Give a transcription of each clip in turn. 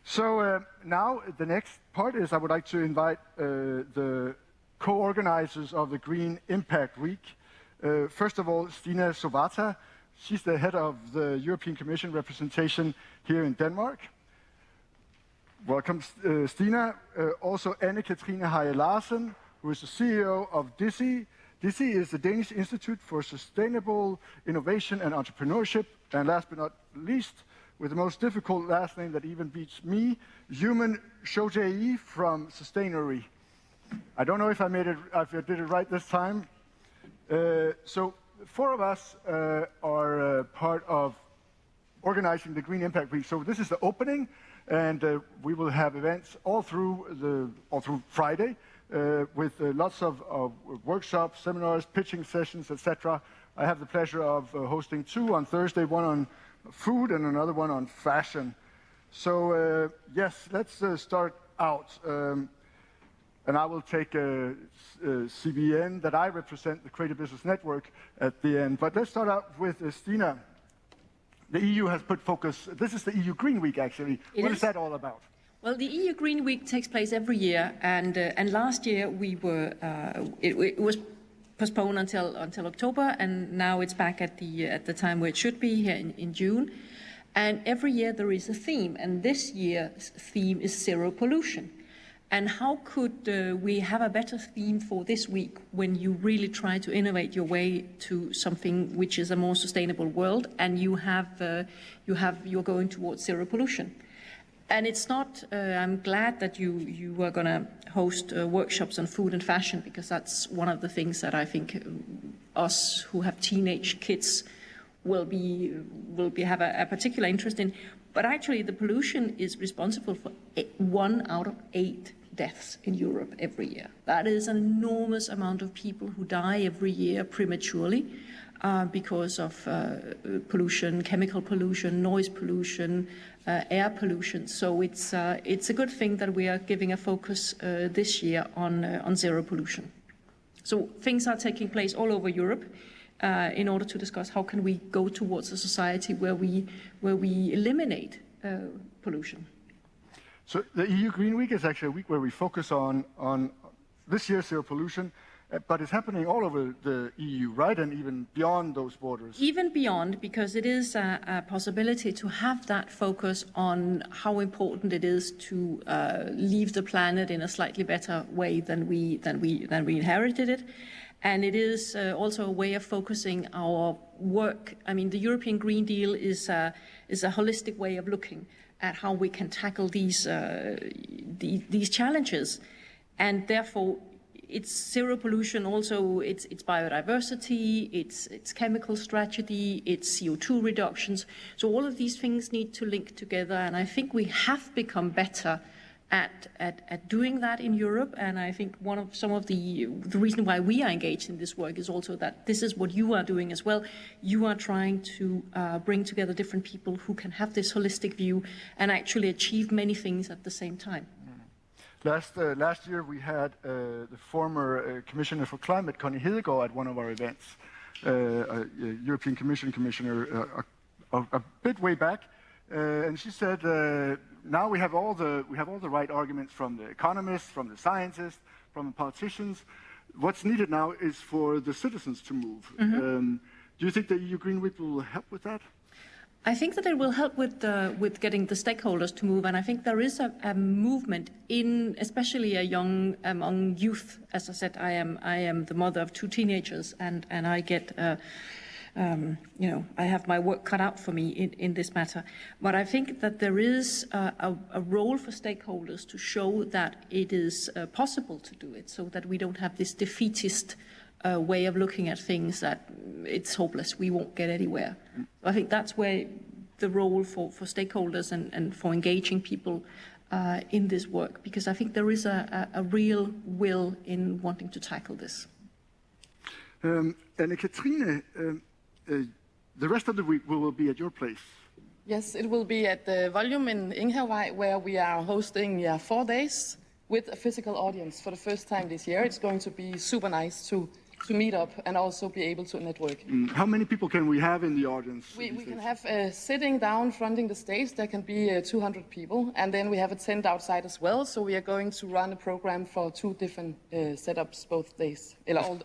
So now the next part is I would like to invite the co-organizers of the Green Impact Week. First of all, Stina Soewarta. She's the head of the European Commission representation here in Denmark. Welcome, Stina. Also, Katrine Heje Larsen, who is the CEO of DISIE. DISIE is the Danish Institute for Sustainable Innovation and Entrepreneurship. And last but not least, with the most difficult last name that even beats me, human Shojaee from Sustainary. I don't know if I did it right this time. So 4 of us are part of organizing the Green Impact Week. So this is the opening, and we will have events all through Friday with lots of workshops, seminars, pitching sessions, etc. I have the pleasure of hosting 2 on Thursday, one on food and another one on fashion. So yes, let's start out. And I will take CBN that I represent, the Creative Business Network, at the end. But let's start out with Stina. The EU has put focus. This is the EU Green Week, actually. What is that all about? Well, the EU Green Week takes place every year, and last year it was postponed until October, and now it's back at the time where it should be here in June. And every year there is a theme, and this year's theme is zero pollution. And how could we have a better theme for this week when you really try to innovate your way to something which is a more sustainable world, and you're going towards zero pollution? And it's not. I'm glad that you are going to host workshops on food and fashion, because that's one of the things that I think us who have teenage kids will have a particular interest in. But actually, the pollution is responsible for 1 out of 8 deaths in Europe every year. That is an enormous amount of people who die every year prematurely because of pollution, chemical pollution, noise pollution, air pollution. So it's a good thing that we are giving a focus this year on zero pollution. So things are taking place all over Europe in order to discuss how can we go towards a society where we eliminate pollution. So the EU Green Week is actually a week where we focus on this year's zero pollution, but it's happening all over the EU, right? And even beyond those borders. Even beyond, because it is a possibility to have that focus on how important it is to leave the planet in a slightly better way than we inherited it. And it is also a way of focusing our work. I mean, the European Green Deal is a holistic way of looking at how we can tackle these challenges, and therefore it's zero pollution. Also, it's biodiversity, it's chemical strategy, it's CO2 reductions. So all of these things need to link together, and I think we have become better at doing that in Europe. And I think some of the reason why we are engaged in this work is also that this is what you are doing as well. You are trying to bring together different people who can have this holistic view and actually achieve many things at the same time. Last year we had the former Commissioner for Climate, Connie Hedegaard, at one of our events, European Commission Commissioner, a bit way back. And she said, now we have all the right arguments from the economists, from the scientists, from the politicians. What's needed now is for the citizens to move. Mm-hmm. Do you think the EU Green Week will help with that? I think that it will help with getting the stakeholders to move, and I think there is a movement especially among youth. As I said, I am the mother of 2 teenagers, and I get. I have my work cut out for me in this matter. But I think that there is a role for stakeholders to show that it is possible to do it, so that we don't have this defeatist way of looking at things, that it's hopeless, we won't get anywhere. I think that's where the role for stakeholders and for engaging people in this work, because I think there is a real will in wanting to tackle this. And Katrine, the rest of the week will be at your place. Yes, it will be at the Volume in Inghavevej, where we are hosting 4 days with a physical audience for the first time this year. It's going to be super nice to meet up and also be able to network. How many people can we have in the audience? We can have sitting down fronting the stage, there can be 200 people, and then we have a tent outside as well, so we are going to run a program for 2 different setups both days,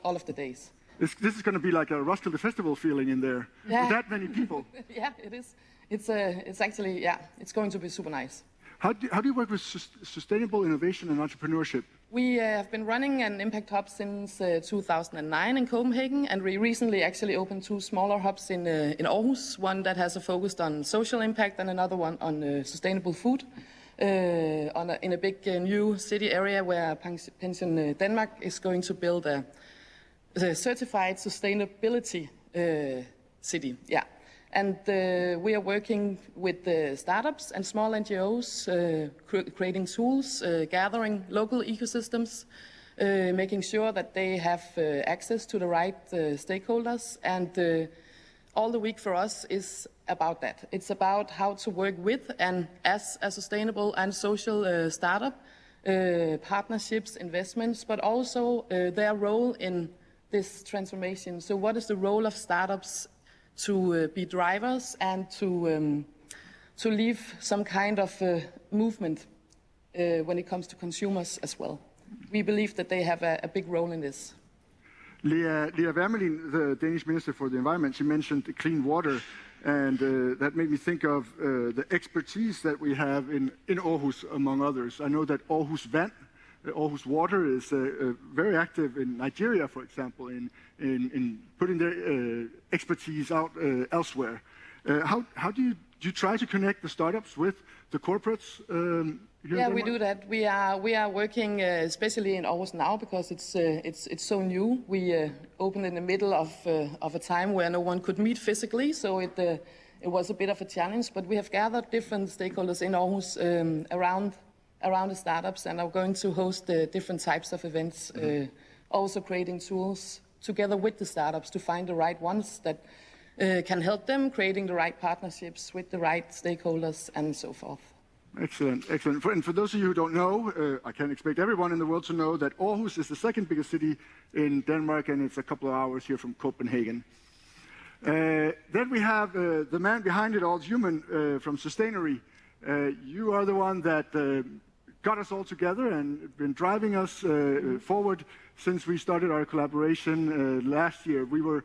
all of the days. This is going to be like a Roskilde Festival feeling in there, with that many people. Yeah, it is. It's actually, yeah, it's going to be super nice. How do you work with sustainable innovation and entrepreneurship? We have been running an impact hub since 2009 in Copenhagen, and we recently actually opened 2 smaller hubs in Aarhus, one that has a focus on social impact and another one on sustainable food in a big new city area where Pension Denmark is going to build a certified sustainability city. Yeah. And we are working with startups and small NGOs, creating tools, gathering local ecosystems, making sure that they have access to the right stakeholders. And all the week for us is about that. It's about how to work with and as a sustainable and social startup, partnerships, investments, but also their role in this transformation. So what is the role of startups to be drivers and to leave some kind of movement when it comes to consumers as well. We believe that they have a big role in this. Lea Wermelin, the Danish Minister for the Environment, she mentioned clean water, and that made me think of the expertise that we have in Aarhus, among others. I know that Aarhus Vand, Aarhus Water, is very active in Nigeria, for example, in putting their expertise out elsewhere. How do you try to connect the startups with the corporates? Yeah, we do that. We are working especially in Aarhus now because it's so new. We opened in the middle of a time where no one could meet physically, so it was a bit of a challenge. But we have gathered different stakeholders in Aarhus around the startups, and are going to host different types of events, also creating tools together with the startups to find the right ones that can help them, creating the right partnerships with the right stakeholders and so forth. Excellent, excellent. And for those of you who don't know, I can't expect everyone in the world to know that Aarhus is the 2nd biggest city in Denmark, and it's a couple of hours here from Copenhagen. Then we have the man behind it all, human, from Sustainary. You are the one that got us all together and been driving us forward since we started our collaboration last year. We were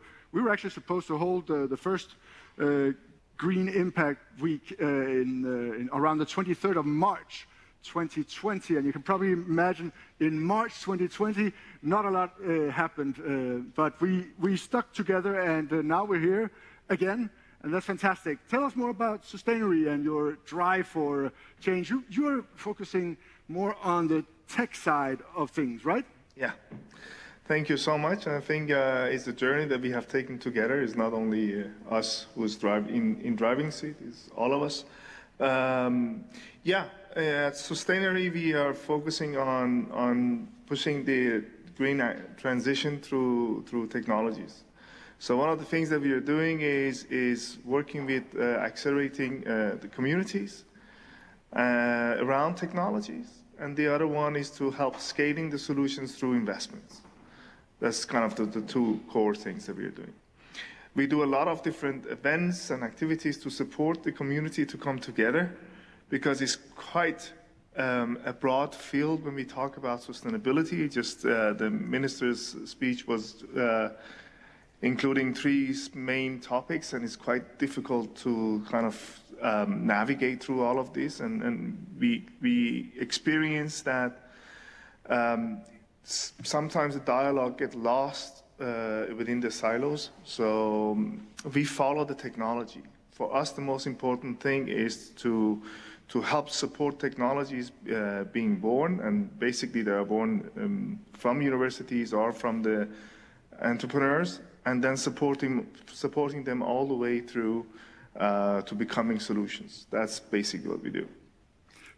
actually supposed to hold the first Green Impact Week in around the 23rd of March 2020, and you can probably imagine in March 2020 not a lot happened, but we stuck together, and now we're here again. And that's fantastic. Tell us more about Sustainary and your drive for change. You're focusing more on the tech side of things, right? Yeah. Thank you so much. I think it's a journey that we have taken together. It's not only us who's in driving seat, it's all of us. At Sustainary, we are focusing on pushing the green transition through technologies. So one of the things that we are doing is working with accelerating the communities around technologies, and the other one is to help scaling the solutions through investments. That's kind of the 2 core things that we are doing. We do a lot of different events and activities to support the community to come together, because it's quite a broad field when we talk about sustainability. Just the minister's speech was including 3 main topics, and it's quite difficult to kind of navigate through all of this. And we experience that sometimes the dialogue gets lost within the silos. So we follow the technology. For us, the most important thing is to help support technologies being born, and basically they are born from universities or from the entrepreneurs, and then supporting them all the way through to becoming solutions. That's basically what we do.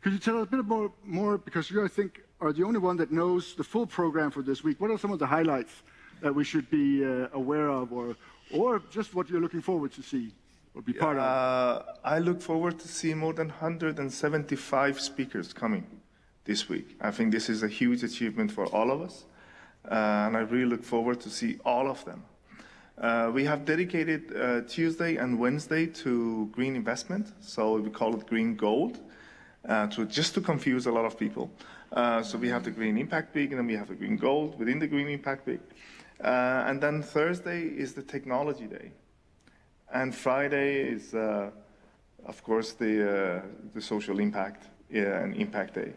Could you tell us a bit more, because you, I think, are the only one that knows the full program for this week. What are some of the highlights that we should be aware of, or just what you're looking forward to see or be part of? I look forward to see more than 175 speakers coming this week. I think this is a huge achievement for all of us. and I really look forward to see all of them. We have dedicated Tuesday and Wednesday to green investment, so we call it Green Gold, just to confuse a lot of people. So we have the Green Impact Week, and then we have the Green Gold within the Green Impact Week. And then Thursday is the Technology Day. And Friday is, of course, the Social Impact and Impact Day.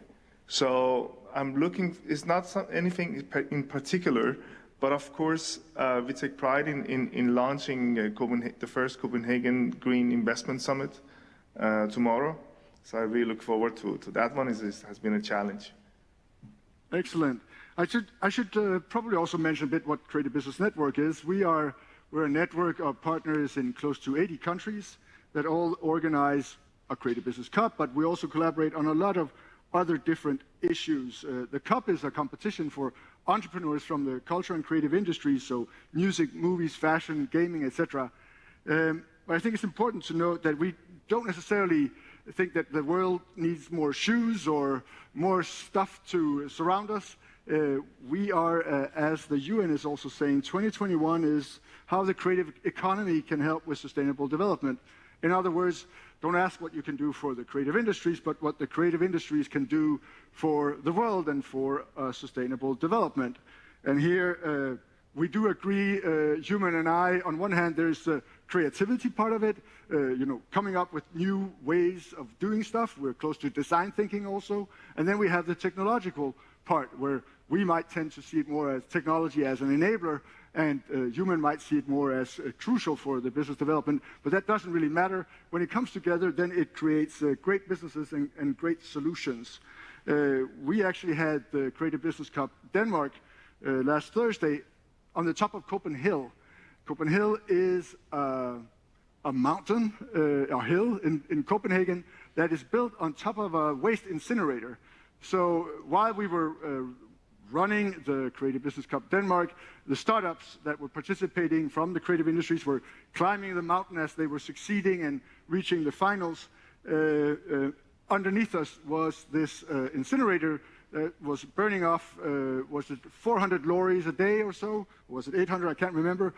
So I'm looking, it's not anything in particular, but of course, we take pride in launching the first Copenhagen Green Investment Summit tomorrow. So I really look forward to that one. It has been a challenge. Excellent. I should probably also mention a bit what Creative Business Network is. We're a network of partners in close to 80 countries that all organize a Creative Business Cup, but we also collaborate on a lot of other different issues. The Cup is a competition for entrepreneurs from the culture and creative industries, so music, movies, fashion, gaming, etc. But I think it's important to note that we don't necessarily think that the world needs more shoes or more stuff to surround us. We are, as the UN is also saying, 2021 is how the creative economy can help with sustainable development. In other words, don't ask what you can do for the creative industries, but what the creative industries can do for the world and for sustainable development. And here we do agree, Human and I, on one hand, there's the creativity part of it, coming up with new ways of doing stuff. We're close to design thinking also. And then we have the technological part, where we might tend to see it more as technology as an enabler, and Human might see it more as crucial for the business development, but that doesn't really matter. When it comes together, then it creates great businesses and great solutions. We actually had the Creative Business Cup Denmark last Thursday on the top of Copenhagen. Copenhagen is a mountain, a hill in Copenhagen that is built on top of a waste incinerator. So while we were running the Creative Business Cup Denmark, the startups that were participating from the creative industries were climbing the mountain as they were succeeding and reaching the finals. Underneath us was this incinerator that was burning off, was it 400 lorries a day or so? Or was it 800? I can't remember,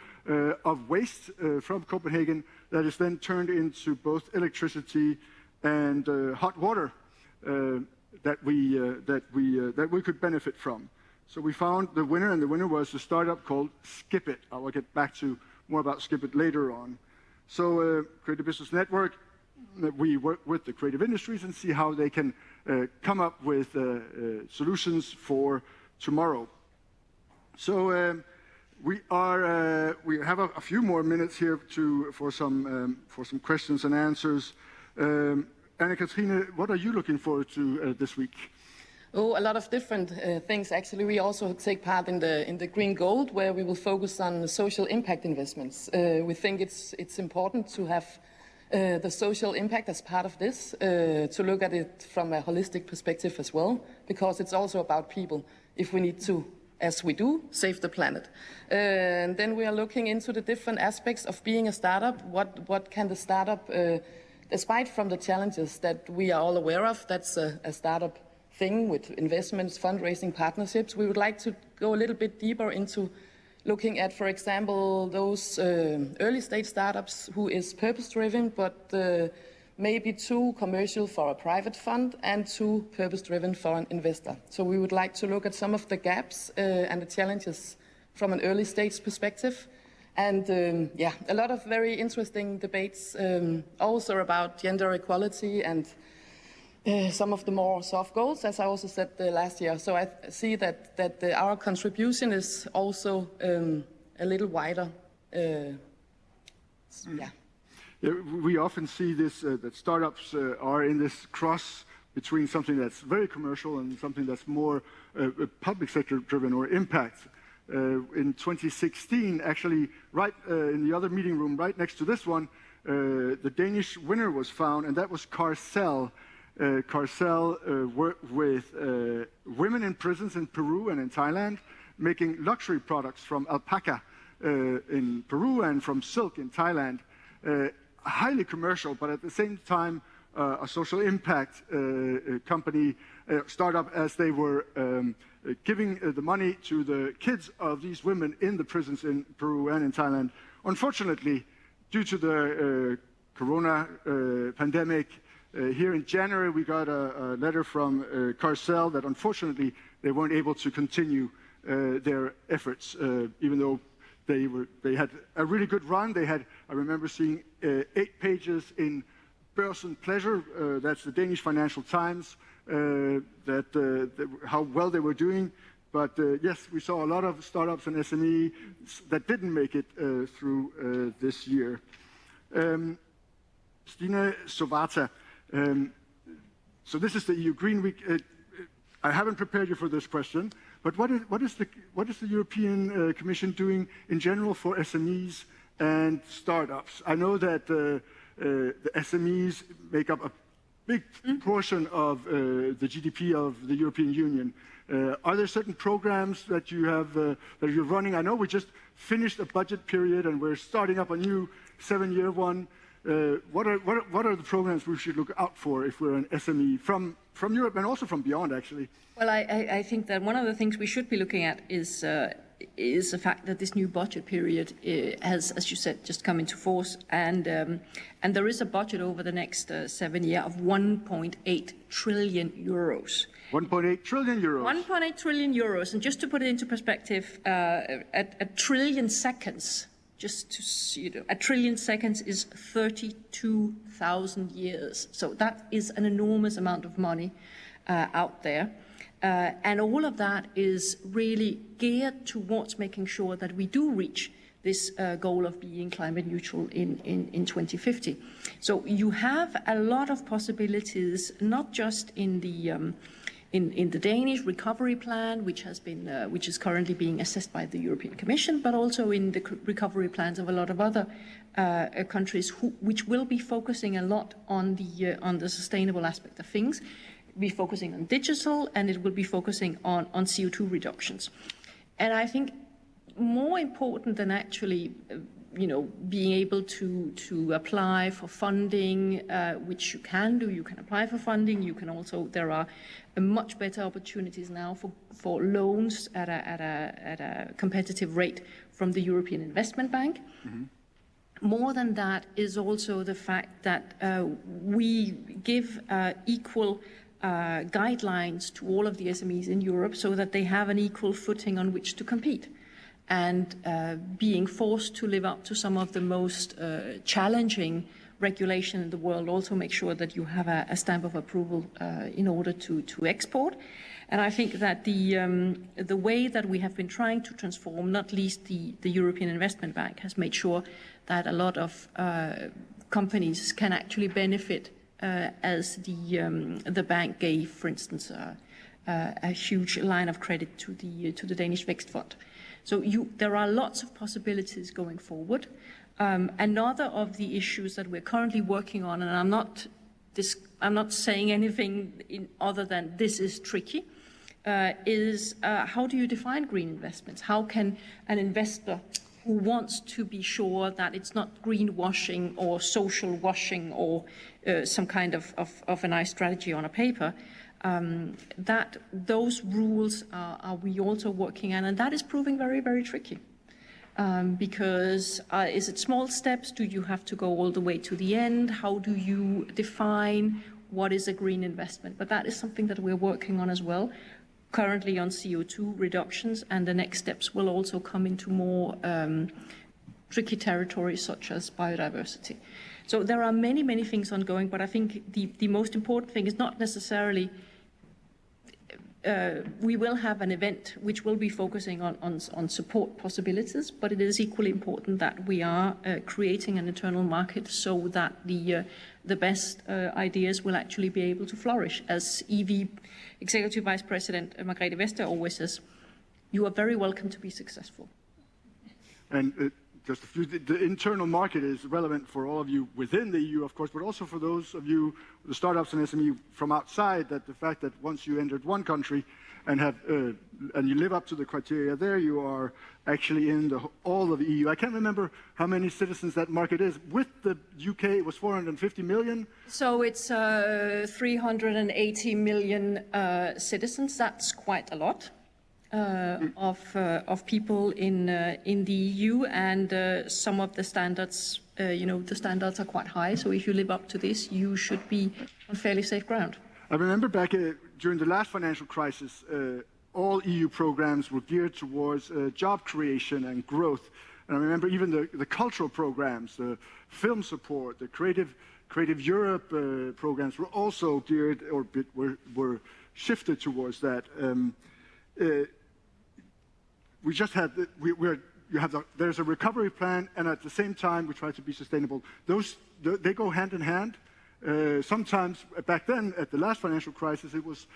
of waste from Copenhagen that is then turned into both electricity and hot water that we could benefit from. So we found the winner, and the winner was a startup called Skip It. I will get back to more about Skip It later on. So Creative Business Network, we work with the creative industries and see how they can come up with solutions for tomorrow. So we have a few more minutes here for some questions and answers. And Katrine, what are you looking forward to this week? Oh, a lot of different things. Actually, we also take part in the Green Gold, where we will focus on social impact investments. We think it's important to have the social impact as part of this, to look at it from a holistic perspective as well, because it's also about people. If we need to, as we do, save the planet. And then we are looking into the different aspects of being a startup. What can the startup, despite from the challenges that we are all aware of, that's a startup thing with investments, fundraising, partnerships. We would like to go a little bit deeper into looking at, for example, those early stage startups who is purpose-driven, but maybe too commercial for a private fund and too purpose-driven for an investor. So we would like to look at some of the gaps and the challenges from an early stage perspective. And a lot of very interesting debates also about gender equality and some of the more soft goals, as I also said last year. So I see that our contribution is also a little wider. We often see this, that startups are in this cross between something that's very commercial and something that's more public sector driven or impact. In 2016, actually, right in the other meeting room, right next to this one, the Danish winner was found, and that was Carcel. Carcel worked with women in prisons in Peru and in Thailand, making luxury products from alpaca in Peru and from silk in Thailand. Highly commercial, but at the same time a social impact company, startup, as they were giving the money to the kids of these women in the prisons in Peru and in Thailand. Unfortunately, due to the corona pandemic, here in January we got a letter from Carcel that unfortunately they weren't able to continue their efforts, even though they had a really good run. They had, I remember seeing 8 pages in Børsen Pleasure, that's the Danish Financial Times, how well they were doing. But yes, we saw a lot of startups and SME that didn't make it through this year. Stina, Soewarta. So this is the EU Green Week. I haven't prepared you for this question, but what is the European Commission doing in general for SMEs and startups? I know that the SMEs make up a big portion of the GDP of the European Union. Are there certain programs that you have that you're running? I know we just finished a budget period and we're starting up a new 7-year one. What are the programs we should look out for if we're an SME from Europe and also from beyond, actually? Well, I think that one of the things we should be looking at is the fact that this new budget period has, as you said, just come into force, and there is a budget over the next 7 years of 1.8 trillion euros. 1.8 trillion euros. 1.8 trillion euros, and just to put it into perspective, a trillion seconds. Just to see, a trillion seconds is 32,000 years. So that is an enormous amount of money out there. And all of that is really geared towards making sure that we do reach this goal of being climate neutral in 2050. So you have a lot of possibilities, not just in the Danish recovery plan, which is currently being assessed by the European Commission, but also in the recovery plans of a lot of other countries, which will be focusing a lot on the sustainable aspect of things, be focusing on digital, and it will be focusing on CO2 reductions. And I think more important than actually being able to apply for funding, which you can do. You can apply for funding. You can also, there are much better opportunities now for loans at a competitive rate from the European Investment Bank. Mm-hmm. More than that is also the fact that we give equal guidelines to all of the SMEs in Europe so that they have an equal footing on which to compete. And being forced to live up to some of the most challenging regulation in the world also make sure that you have a stamp of approval in order to export. And I think that the way that we have been trying to transform, not least the European Investment Bank, has made sure that a lot of companies can actually benefit as the bank gave, for instance, a huge line of credit to the Danish Vækstfond. So there are lots of possibilities going forward. Another of the issues that we're currently working on, and I'm not saying anything other than this is tricky, is how do you define green investments? How can an investor who wants to be sure that it's not greenwashing or social washing or some kind of a nice strategy on a paper, that those rules are we also working on, and that is proving very, very tricky. Because is it small steps? Do you have to go all the way to the end? How do you define what is a green investment? But that is something that we're working on as well, currently on CO2 reductions, and the next steps will also come into more tricky territories such as biodiversity. So there are many, many things ongoing, but I think the most important thing is not necessarily we will have an event which will be focusing on support possibilities, but it is equally important that we are creating an internal market so that the best ideas will actually be able to flourish. As EV Executive Vice President Margrethe Vestager always says, you are very welcome to be successful. And just a few. The internal market is relevant for all of you within the EU, of course, but also for those of you, the startups and SME from outside, that the fact that once you entered one country and and you live up to the criteria there, you are actually in all of the EU. I can't remember how many citizens that market is. With the UK, it was 450 million. So it's 380 million citizens. That's quite a lot. Of people in the EU, and some of the standards, the standards are quite high. So if you live up to this, you should be on fairly safe ground. I remember back during the last financial crisis, all EU programs were geared towards job creation and growth. And I remember even the cultural programs, the film support, the Creative Europe programs were also geared or were shifted towards that. We just had there's a recovery plan, and at the same time we try to be sustainable. They go hand in hand. Sometimes back then, at the last financial crisis, it was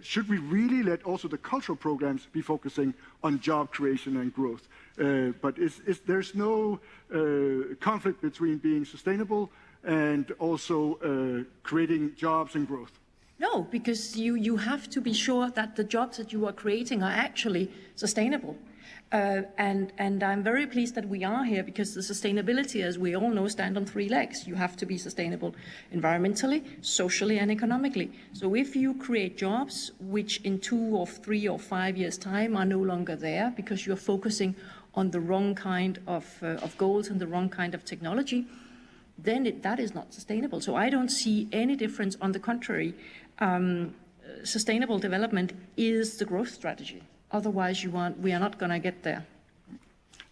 should we really let also the cultural programs be focusing on job creation and growth? But there's no conflict between being sustainable and also creating jobs and growth. No, because you have to be sure that the jobs that you are creating are actually sustainable. And I'm very pleased that we are here, because the sustainability, as we all know, stand on three legs. You have to be sustainable environmentally, socially, and economically. So if you create jobs which in 2 or 3 or 5 years' time are no longer there because you're focusing on the wrong kind of goals and the wrong kind of technology, then that is not sustainable. So I don't see any difference. On the contrary, sustainable development is the growth strategy. Otherwise, we are not going to get there.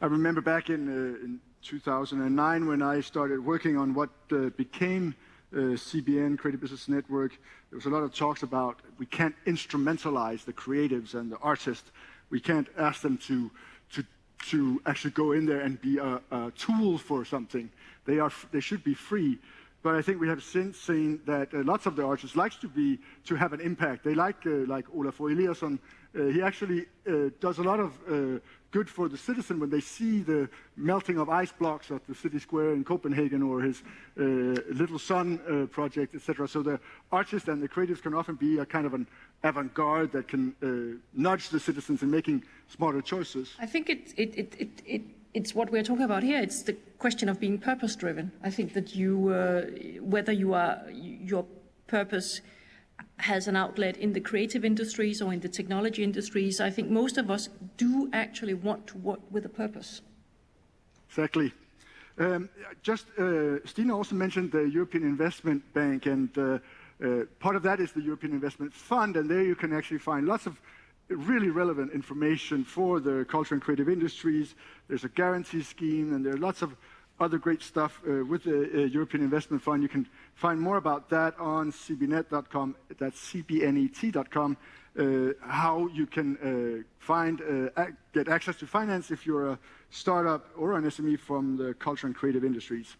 I remember back in 2009 when I started working on what became CBN, Creative Business Network. There was a lot of talks about we can't instrumentalize the creatives and the artists. We can't ask them to actually go in there and be a tool for something. They should be free. But I think we have since seen that lots of the artists like to have an impact. They like Olafur Eliasson. He actually does a lot of good for the citizen when they see the melting of ice blocks at the city square in Copenhagen, or his Little Sun project, etc. So the artists and the creatives can often be a kind of an avant-garde that can nudge the citizens in making smarter choices. I think it's what we're talking about here. It's the question of being purpose-driven. I think that whether your purpose has an outlet in the creative industries or in the technology industries, I think most of us do actually want to work with a purpose. Exactly. Stina also mentioned the European Investment Bank, and part of that is the European Investment Fund, and there you can actually find lots of really relevant information for the culture and creative industries. There's a guarantee scheme, and there are lots of other great stuff with the European Investment Fund. You can find more about that on cbnet.com, that's cbnet.com, how you can get access to finance if you're a startup or an SME from the culture and creative industries.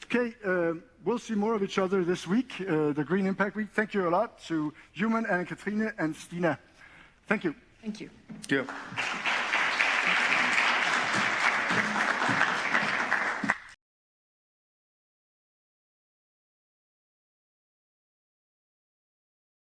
Okay, we'll see more of each other this week, the Green Impact Week. Thank you a lot to Human and Katrine and Stina. Thank you. Thank you. Thank you.